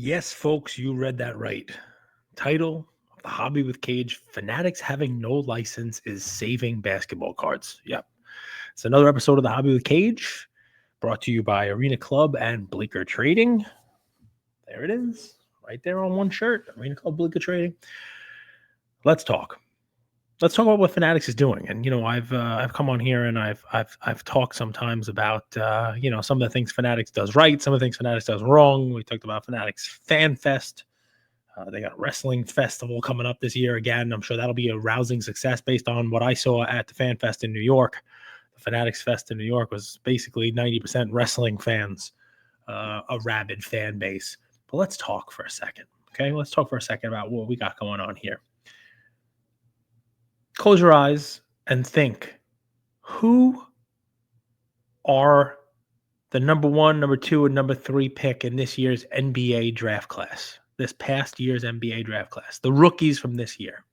Yes, folks, you read that right. Title of the Hobby with Cage: Fanatics having no license is saving basketball cards. Yep. It's another episode of the Hobby with Cage, brought to you by Arena Club and Bleecker Trading. There it is, right there on one shirt. Arena Club, Bleecker Trading. Let's talk. Let's talk about what Fanatics is doing. And I've come on here and I've talked sometimes about some of the things Fanatics does right, some of the things Fanatics does wrong. We talked about Fanatics Fan Fest. They got a wrestling festival coming up this year again. I'm sure that'll be a rousing success based on what I saw at the Fan Fest in New York. The Fanatics Fest in New York was basically 90% wrestling fans, a rabid fan base. But let's talk for a second, okay? Let's talk for a second about what we got going on here. Close your eyes and think, who are the number one, number two, and number three pick in this year's NBA draft class? This past year's NBA draft class, the rookies from this year.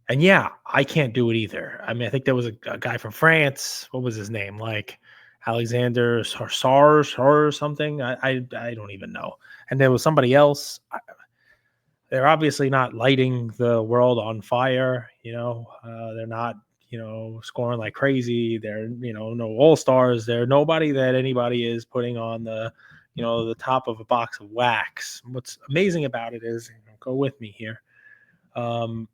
And yeah, I can't do it either. I mean, I think there was a guy from France. What was his name? Like Alexander Sars or something. I don't even know. And there was somebody else. They're obviously not lighting the world on fire. They're not, scoring like crazy. They're, no all-stars. They're nobody that anybody is putting on the top of a box of wax. What's amazing about it is, go with me here. Wemby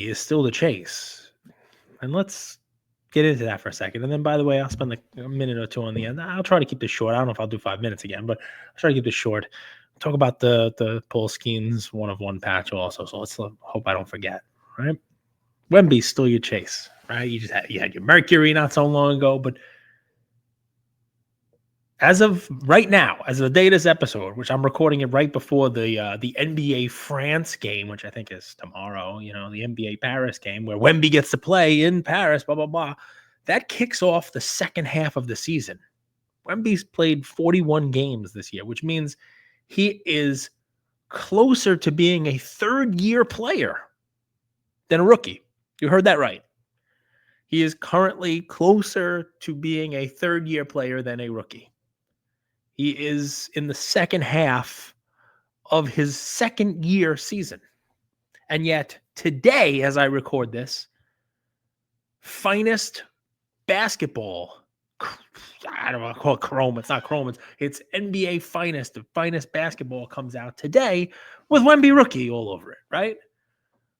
is still the chase. And let's get into that for a second. And then, by the way, I'll spend like a minute or two on the end. I'll try to keep this short. I don't know if I'll do 5 minutes again, but I'll try to keep this short. Talk about the Polskin's one-of-one patch also. So let's hope I don't forget, right? Wemby's still your chase, right? You had your Mercury not so long ago, but as of right now, as of the day of this episode, which I'm recording it right before the NBA France game, which I think is tomorrow, the NBA Paris game where Wemby gets to play in Paris, blah, blah, blah. That kicks off the second half of the season. Wemby's played 41 games this year, which means he is closer to being a third-year player than a rookie. You heard that right. He is currently closer to being a third-year player than a rookie. He is in the second half of his second-year season. And yet, today, as I record this, finest basketball, I don't want to call it Chrome. It's not Chrome. It's NBA finest. The finest basketball comes out today with Wemby rookie all over it, right?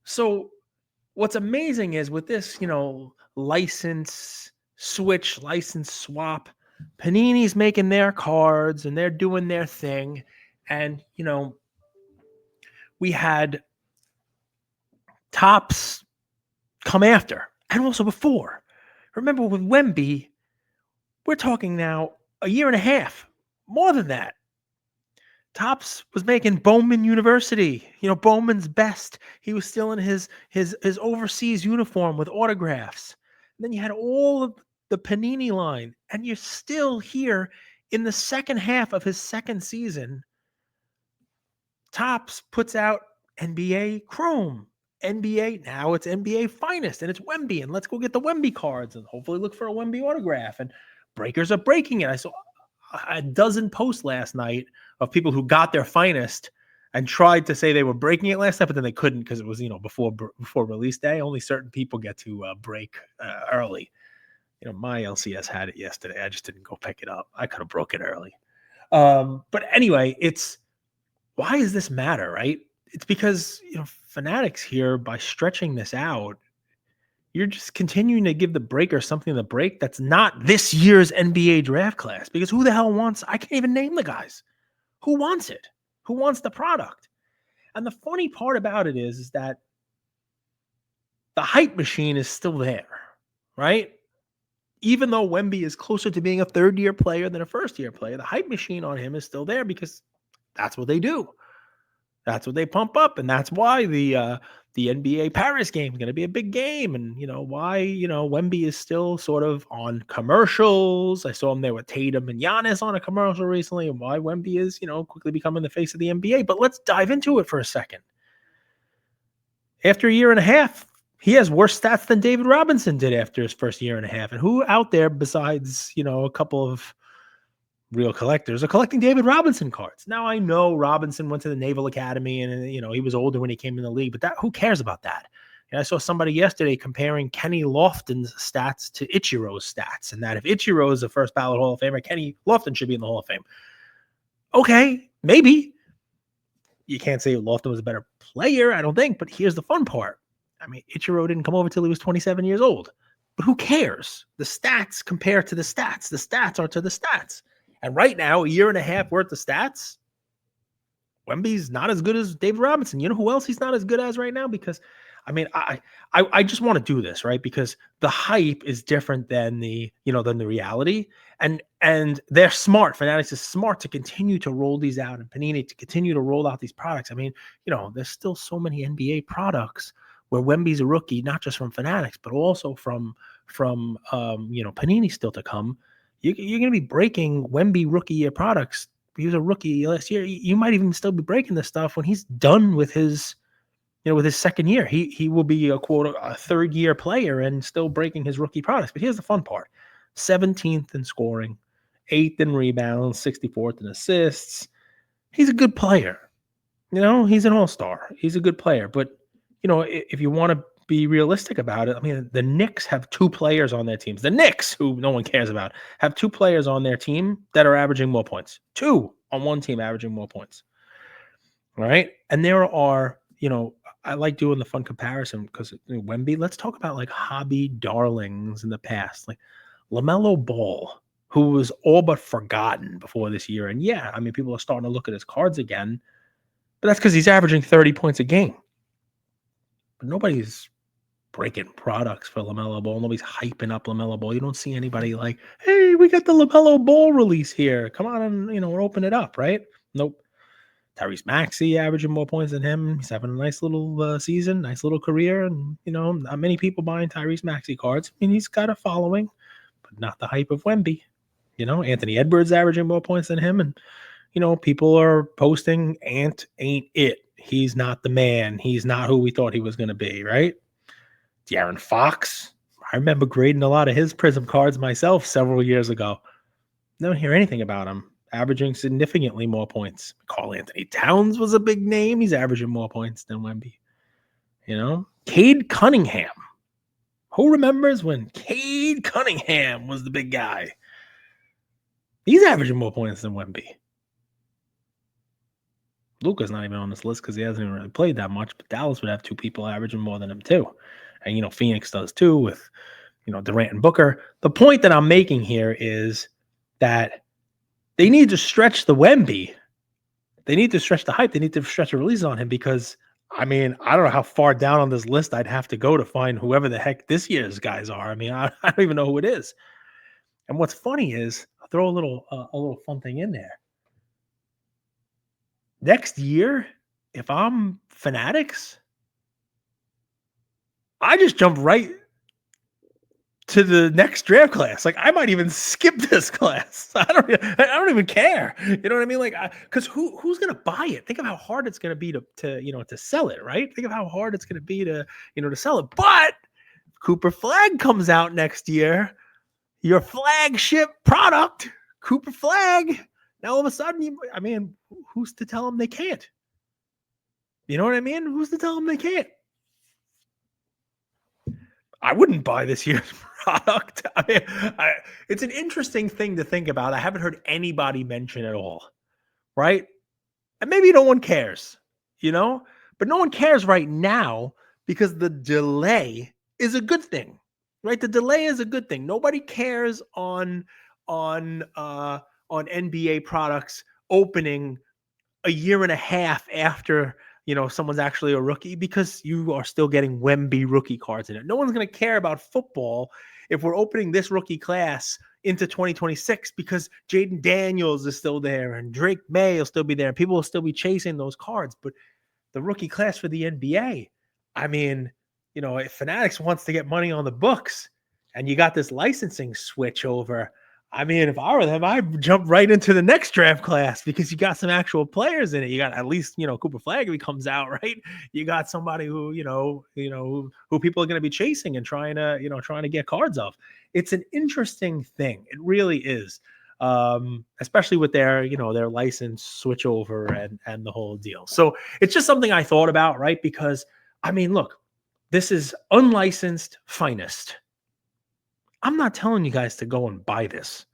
So what's amazing is with this, license switch, license swap, Panini's making their cards and they're doing their thing. And, we had Topps come after and also before. Remember with Wemby, we're talking now a year and a half, more than that. Topps was making Bowman University, Bowman's best. He was still in his overseas uniform with autographs. And then you had all of the Panini line, and you're still here in the second half of his second season. Topps puts out NBA Chrome, NBA, now it's NBA Finest, and it's Wemby, and let's go get the Wemby cards and hopefully look for a Wemby autograph. And breakers are breaking it. I saw a dozen posts last night of people who got their Finest and tried to say they were breaking it last night, but then they couldn't because it was, before release day. Only certain people get to break early. My LCS had it yesterday. I just didn't go pick it up. I could have broke it early. But anyway, why does this matter, right? It's because, Fanatics here, by stretching this out, you're just continuing to give the breaker something to break that's not this year's NBA draft class. Because who the hell wants, I can't even name the guys. Who wants it? Who wants the product? And the funny part about it is that the hype machine is still there, right? Even though Wemby is closer to being a third-year player than a first-year player, the hype machine on him is still there because that's what they do. That's what they pump up, and that's why the NBA Paris game is going to be a big game, and why Wemby is still sort of on commercials. I saw him there with Tatum and Giannis on a commercial recently, and why Wemby is quickly becoming the face of the NBA. But let's dive into it for a second. After a year and a half, he has worse stats than David Robinson did after his first year and a half. And who out there besides a couple of real collectors are collecting David Robinson cards. Now I know Robinson went to the Naval Academy and he was older when he came in the league, but who cares about that? And I saw somebody yesterday comparing Kenny Lofton's stats to Ichiro's stats, and that if Ichiro is the first ballot Hall of Famer, Kenny Lofton should be in the Hall of Fame. Okay, maybe. You can't say Lofton was a better player, I don't think, but here's the fun part. I mean, Ichiro didn't come over till he was 27 years old. But who cares? The stats compare to the stats. The stats are to the stats. And right now, a year and a half worth of stats, Wemby's not as good as David Robinson. You know who else he's not as good as right now? Because, I mean, I just want to do this, right? Because the hype is different than the reality. And they're smart. Fanatics is smart to continue to roll these out, and Panini to continue to roll out these products. I mean, there's still so many NBA products where Wemby's a rookie, not just from Fanatics, but also from Panini still to come. You're going to be breaking Wemby rookie year products. He was a rookie last year. You might even still be breaking this stuff when he's done with his second year. He will be a third year player and still breaking his rookie products. But here's the fun part: 17th in scoring, 8th in rebounds, 64th in assists. He's a good player. He's an all-star. He's a good player. But if you want to be realistic about it, I mean, the Knicks have 2 players on their teams. The Knicks, who no one cares about, have 2 players on their team that are averaging more points. 2 on one team averaging more points. All right. And there are, I like doing the fun comparison because Wemby, let's talk about like hobby darlings in the past, like LaMelo Ball, who was all but forgotten before this year. And yeah, I mean, people are starting to look at his cards again, but that's because he's averaging 30 points a game. But nobody's breaking products for LaMelo Ball. Nobody's hyping up LaMelo Ball. You don't see anybody like, hey, we got the LaMelo Ball release here. Come on and, we're open it up, right? Nope. Tyrese Maxey averaging more points than him. He's having a nice little season, nice little career. And, not many people buying Tyrese Maxey cards. I mean, he's got a following, but not the hype of Wemby. Anthony Edwards averaging more points than him. And, people are posting Ant ain't it. He's not the man. He's not who we thought he was going to be, right? De'Aaron Fox. I remember grading a lot of his Prism cards myself several years ago. Don't hear anything about him. Averaging significantly more points. Karl Anthony Towns was a big name. He's averaging more points than Wemby. Cade Cunningham. Who remembers when Cade Cunningham was the big guy? He's averaging more points than Wemby. Luka's not even on this list because he hasn't even really played that much, but Dallas would have 2 people averaging more than him too. And, Phoenix does too with, Durant and Booker. The point that I'm making here is that they need to stretch the Wemby. They need to stretch the hype. They need to stretch the release on him because, I mean, I don't know how far down on this list I'd have to go to find whoever the heck this year's guys are. I mean, I don't even know who it is. And what's funny is, I'll throw a little fun thing in there. Next year, if I'm Fanatics, I just jump right to the next draft class. Like, I might even skip this class. I don't even care. You know what I mean? Like, because who's gonna buy it? Think of how hard it's gonna be to sell it, right? Think of how hard it's gonna be to sell it. But Cooper Flag comes out next year, your flagship product, Cooper Flag. Now all of a sudden, who's to tell them they can't? You know what I mean? Who's to tell them they can't? I wouldn't buy this year's product. It's an interesting thing to think about. I haven't heard anybody mention at all, right? And maybe no one cares, but no one cares right now because the delay is a good thing, right? The delay is a good thing. Nobody cares on NBA products opening a year and a half after someone's actually a rookie because you are still getting Wemby rookie cards in it. No one's going to care about football if we're opening this rookie class into 2026 because Jaden Daniels is still there and Drake May will still be there and people will still be chasing those cards. But the rookie class for the NBA, I mean, if Fanatics wants to get money on the books and you got this licensing switch over, I mean, if I were them, I'd jump right into the next draft class because you got some actual players in it. You got at least, Cooper Flag if he comes out, right? You got somebody who, who people are going to be chasing and trying to get cards of. It's an interesting thing. It really is. especially with their, their license switch over and the whole deal. So it's just something I thought about, right? Because I mean, look, this is unlicensed finest. I'm not telling you guys to go and buy this.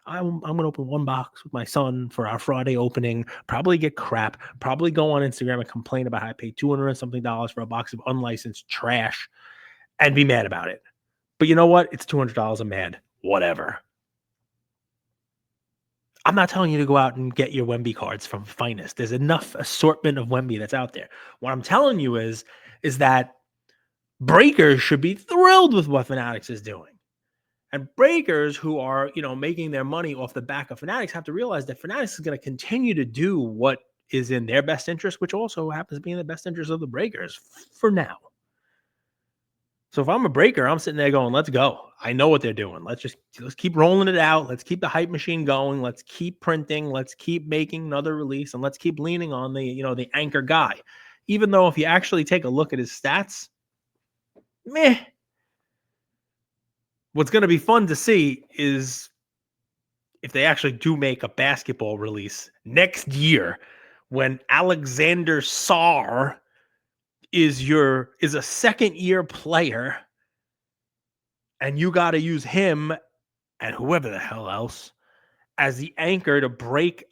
I'm going to open one box with my son for our Friday opening, probably get crap, probably go on Instagram and complain about how I paid $200 and something for a box of unlicensed trash and be mad about it. But you know what? It's $200. I'm mad. Whatever. I'm not telling you to go out and get your Wemby cards from Finest. There's enough assortment of Wemby that's out there. What I'm telling you is that breakers should be thrilled with what Fanatics is doing. And breakers who are, making their money off the back of Fanatics have to realize that Fanatics is going to continue to do what is in their best interest, which also happens to be in the best interest of the breakers for now. So if I'm a breaker, I'm sitting there going, let's go. I know what they're doing. Let's keep rolling it out. Let's keep the hype machine going. Let's keep printing. Let's keep making another release, and let's keep leaning on the anchor guy. Even though if you actually take a look at his stats, meh. What's going to be fun to see is if they actually do make a basketball release next year when Alexander Sarr is a second-year player, and you got to use him and whoever the hell else as the anchor to break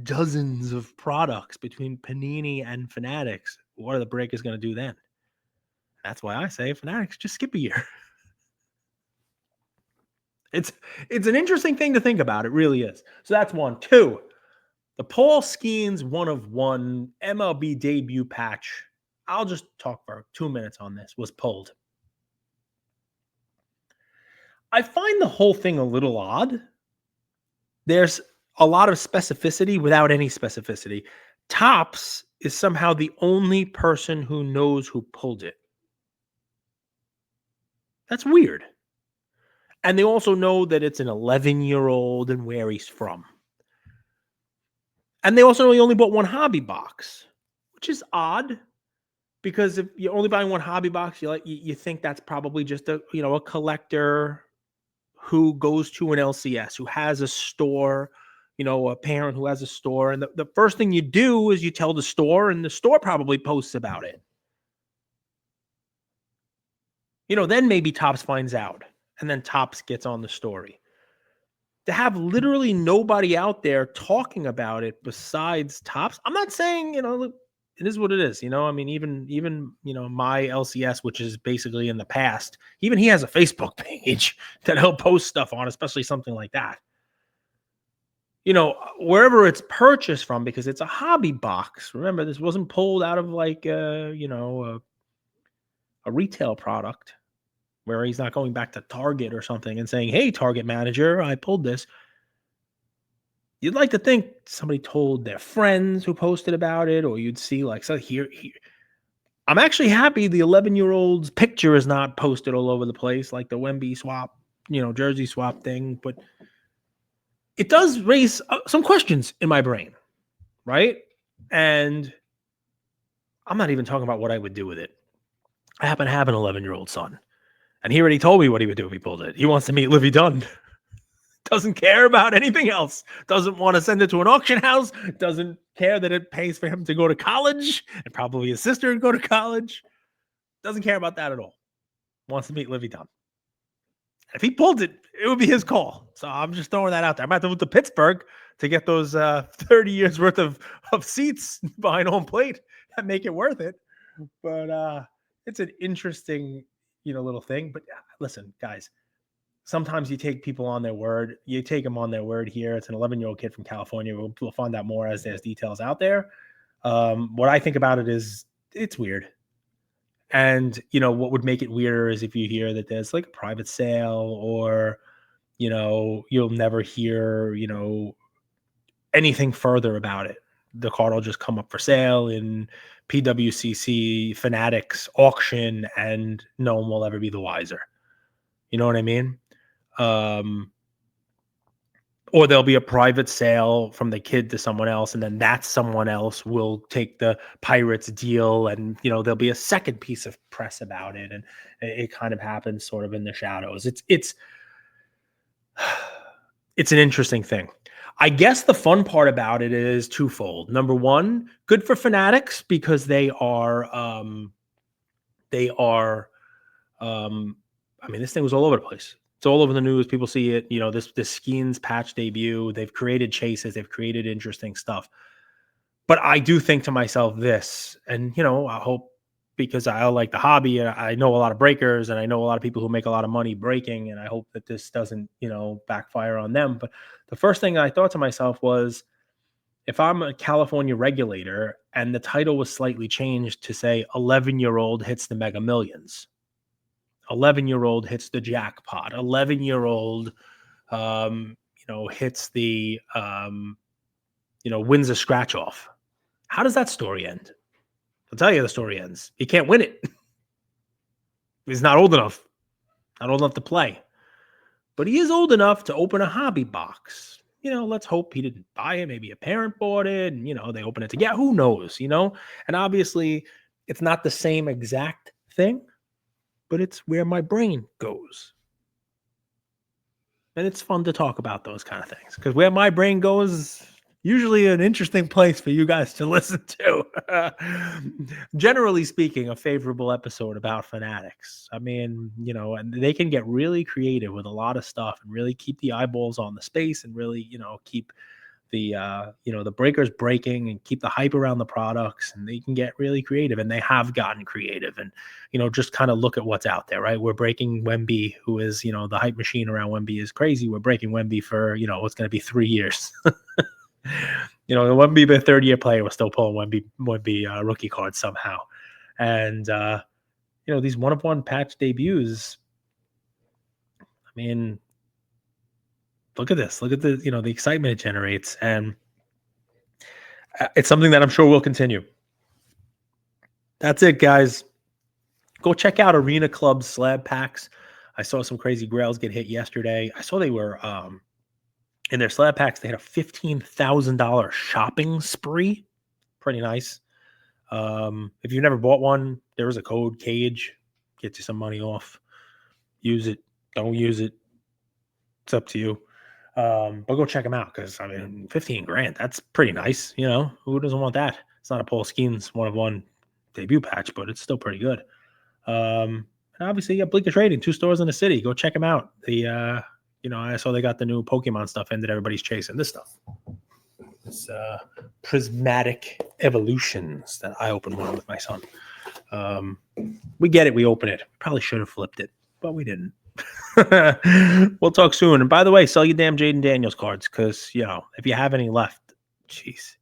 dozens of products between Panini and Fanatics. What are the breakers going to do then? That's why I say Fanatics, just skip a year. It's an interesting thing to think about. It really is. So that's one. Two, the Paul Skeens 1/1 MLB debut patch, I'll just talk for 2 minutes on this, was pulled. I find the whole thing a little odd. There's a lot of specificity without any specificity. Topps is somehow the only person who knows who pulled it. That's weird. And they also know that it's an 11-year-old and where he's from. And they also know he only bought one hobby box, which is odd because if you're only buying one hobby box, you think that's probably just a collector who goes to an LCS, who has a store, a parent who has a store. And the first thing you do is you tell the store, and the store probably posts about it. Then maybe Topps finds out, and then Topps gets on the story. To have literally nobody out there talking about it besides Topps, I'm not saying, it is what it is. I mean, even my LCS, which is basically in the past, even he has a Facebook page that he'll post stuff on, especially something like that. Wherever it's purchased from, because it's a hobby box. Remember, this wasn't pulled out of like, a retail product where he's not going back to Target or something and saying, hey, Target manager, I pulled this. You'd like to think somebody told their friends who posted about it, or you'd see like, so here. I'm actually happy the 11-year-old's picture is not posted all over the place like the Wemby swap, jersey swap thing. But it does raise some questions in my brain, right? And I'm not even talking about what I would do with it. I happen to have an 11-year-old son, and he already told me what he would do if he pulled it. He wants to meet Livy Dunn. Doesn't care about anything else. Doesn't want to send it to an auction house. Doesn't care that it pays for him to go to college and probably his sister to go to college. Doesn't care about that at all. Wants to meet Livy Dunn. If he pulled it, it would be his call. So I'm just throwing that out there. I'm about to move to Pittsburgh to get those 30 years worth of seats behind home plate and make it worth it. But it's an interesting, little thing. But listen, guys, sometimes you take people on their word. You take them on their word here. It's an 11-year-old kid from California. We'll find out more as there's details out there. What I think about it is it's weird. And, what would make it weirder is if you hear that there's like a private sale, or, you'll never hear, anything further about it. The card will just come up for sale in PWCC, Fanatics, auction, and no one will ever be the wiser. You know what I mean? Or there'll be a private sale from the kid to someone else, and then that someone else will take the Pirates deal, and there'll be a second piece of press about it, and it kind of happens sort of in the shadows. It's it's an interesting thing. I guess the fun part about it is twofold. Number one, good for Fanatics because they are, I mean, this thing was all over the place. It's all over the news. People see it. You know, this Skeens patch debut. They've created chases. They've created interesting stuff. But I do think to myself this, and I hope because I like the hobby and I know a lot of breakers and I know a lot of people who make a lot of money breaking, and I hope that this doesn't, backfire on them. But the first thing I thought to myself was if I'm a California regulator and the title was slightly changed to say 11-year-old hits the mega millions, 11-year-old hits the jackpot, 11-year-old, hits the, wins a scratch off. How does that story end? I'll tell you the story ends. He can't win it. He's not old enough. Not old enough to play. But he is old enough to open a hobby box. Let's hope he didn't buy it. Maybe a parent bought it and, they open it together. Who knows, And obviously, it's not the same exact thing, but it's where my brain goes. And it's fun to talk about those kind of things because where my brain goes, usually an interesting place for you guys to listen to. Generally speaking, a favorable episode about Fanatics. I mean, and they can get really creative with a lot of stuff and really keep the eyeballs on the space and really, keep the, the breakers breaking and keep the hype around the products, and they can get really creative, and they have gotten creative and, just kind of look at what's out there, right? We're breaking Wemby, who is, the hype machine around Wemby is crazy. We're breaking Wemby for, what's going to be 3 years. The Wemby, the third-year player, was still pulling Wemby rookie cards somehow. And, these one-of-one patch debuts, I mean, look at this. Look at the, the excitement it generates. And it's something that I'm sure will continue. That's it, guys. Go check out Arena Club's slab packs. I saw some crazy grails get hit yesterday. I saw they were in their slab packs, they had a $15,000 shopping spree. Pretty nice. If you've never bought one, there is a code CAGE. Gets you some money off. Use it. Don't use it. It's up to you. But go check them out because, I mean, 15 grand, that's pretty nice. Who doesn't want that? It's not a Paul Skeens one-of-one debut patch, but it's still pretty good. And obviously, you got Bleaker Trading, 2 stores in the city. Go check them out. I saw they got the new Pokemon stuff in that everybody's chasing. This stuff. It's Prismatic Evolutions that I opened one with my son. We get it. We open it. Probably should have flipped it, but we didn't. We'll talk soon. And by the way, sell your damn Jaden Daniels cards because, if you have any left, jeez,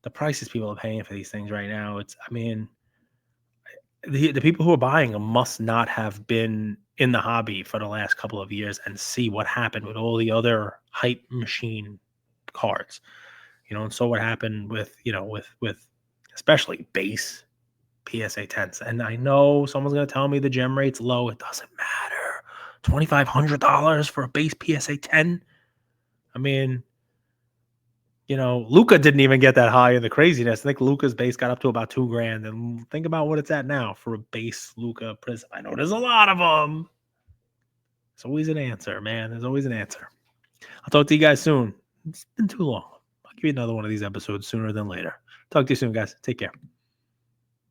the prices people are paying for these things right now, the people who are buying them must not have been in the hobby for the last couple of years and see what happened with all the other hype machine cards, and so what happened with especially base PSA 10s. And I know someone's going to tell me the gem rate's low. It doesn't matter. $2,500 for a base PSA 10. I mean, Luka didn't even get that high in the craziness. I think Luka's base got up to about $2,000. And think about what it's at now for a base Luka Prism. I know there's a lot of them. There's always an answer, man. There's always an answer. I'll talk to you guys soon. It's been too long. I'll give you another one of these episodes sooner than later. Talk to you soon, guys. Take care.